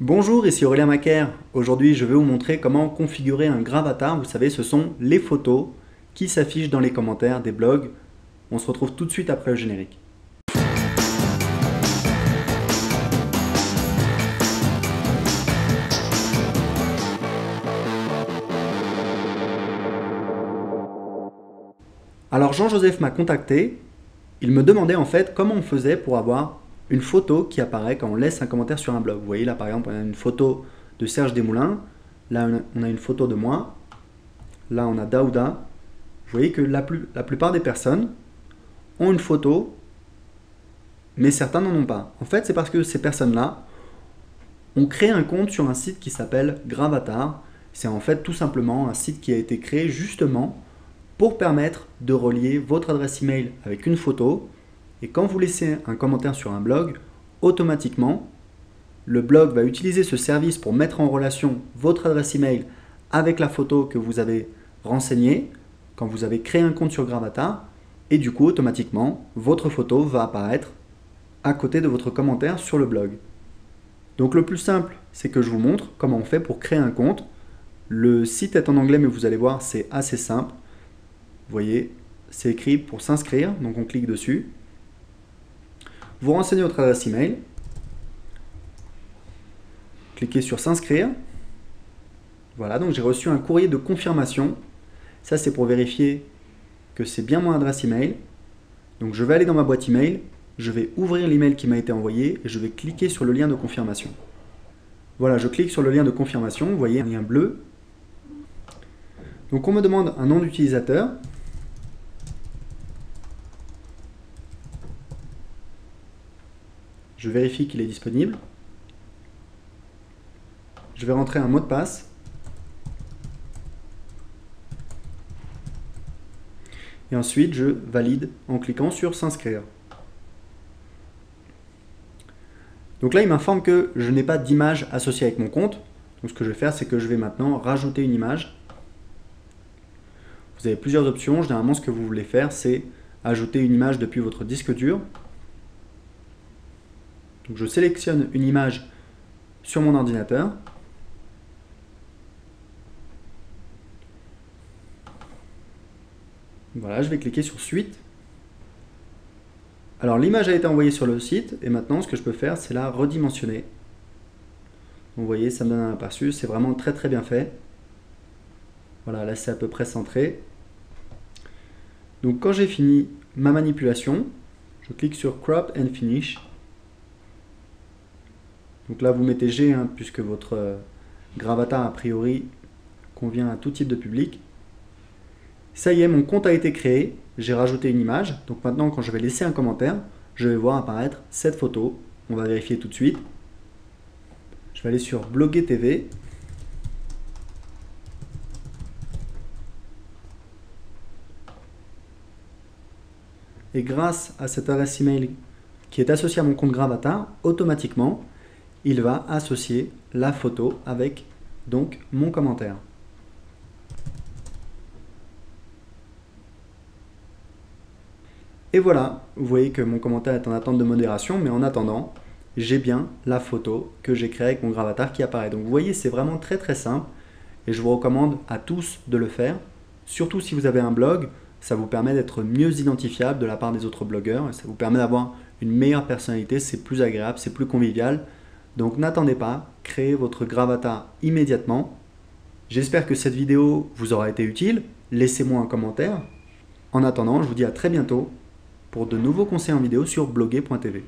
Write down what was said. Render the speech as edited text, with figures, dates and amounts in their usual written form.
Bonjour, ici Aurélien Macaire. Aujourd'hui, je vais vous montrer comment configurer un gravatar. Vous savez, ce sont les photos qui s'affichent dans les commentaires des blogs. On se retrouve tout de suite après le générique. Alors Jean-Joseph m'a contacté. Il me demandait en fait comment on faisait pour avoir une photo qui apparaît quand on laisse un commentaire sur un blog. Vous voyez là par exemple on a une photo de Serge Desmoulins, là on a une photo de moi, là on a Daouda. Vous voyez que la plupart des personnes ont une photo, mais certains n'en ont pas. En fait c'est parce que ces personnes-là ont créé un compte sur un site qui s'appelle Gravatar. C'est en fait tout simplement un site qui a été créé justement pour permettre de relier votre adresse email avec une photo. Et quand vous laissez un commentaire sur un blog, automatiquement, le blog va utiliser ce service pour mettre en relation votre adresse email avec la photo que vous avez renseignée quand vous avez créé un compte sur Gravatar. Et du coup, automatiquement, votre photo va apparaître à côté de votre commentaire sur le blog. Donc le plus simple, c'est que je vous montre comment on fait pour créer un compte. Le site est en anglais, mais vous allez voir, c'est assez simple. Vous voyez, c'est écrit pour s'inscrire, donc on clique dessus. Vous renseignez votre adresse email. Cliquez sur s'inscrire. Voilà, donc j'ai reçu un courrier de confirmation. Ça, c'est pour vérifier que c'est bien mon adresse email. Donc je vais aller dans ma boîte email, je vais ouvrir l'email qui m'a été envoyé et je vais cliquer sur le lien de confirmation. Voilà, je clique sur le lien de confirmation, vous voyez un lien bleu. Donc on me demande un nom d'utilisateur. Je vérifie qu'il est disponible. Je vais rentrer un mot de passe. Et ensuite, je valide en cliquant sur s'inscrire. Donc là, il m'informe que je n'ai pas d'image associée avec mon compte. Donc ce que je vais faire, c'est que je vais maintenant rajouter une image. Vous avez plusieurs options. Généralement, ce que vous voulez faire, c'est ajouter une image depuis votre disque dur. Donc je sélectionne une image sur mon ordinateur. Voilà, je vais cliquer sur Suite. Alors l'image a été envoyée sur le site et maintenant ce que je peux faire, c'est la redimensionner. Vous voyez, ça me donne un aperçu, c'est vraiment très très bien fait. Voilà, là c'est à peu près centré. Donc quand j'ai fini ma manipulation, je clique sur Crop and Finish. Donc là vous mettez G, hein, puisque votre gravatar a priori convient à tout type de public. Ça y est, mon compte a été créé, j'ai rajouté une image. Donc maintenant quand je vais laisser un commentaire, je vais voir apparaître cette photo. On va vérifier tout de suite. Je vais aller sur Bloguer TV. Et grâce à cette adresse email qui est associée à mon compte Gravatar, automatiquement, il va associer la photo avec donc mon commentaire. Et voilà, vous voyez que mon commentaire est en attente de modération, mais en attendant, j'ai bien la photo que j'ai créée avec mon gravatar qui apparaît. Donc vous voyez, c'est vraiment très très simple et je vous recommande à tous de le faire. Surtout si vous avez un blog, ça vous permet d'être mieux identifiable de la part des autres blogueurs et ça vous permet d'avoir une meilleure personnalité, c'est plus agréable, c'est plus convivial. Donc n'attendez pas, créez votre gravatar immédiatement. J'espère que cette vidéo vous aura été utile. Laissez-moi un commentaire. En attendant, je vous dis à très bientôt pour de nouveaux conseils en vidéo sur bloguer.tv.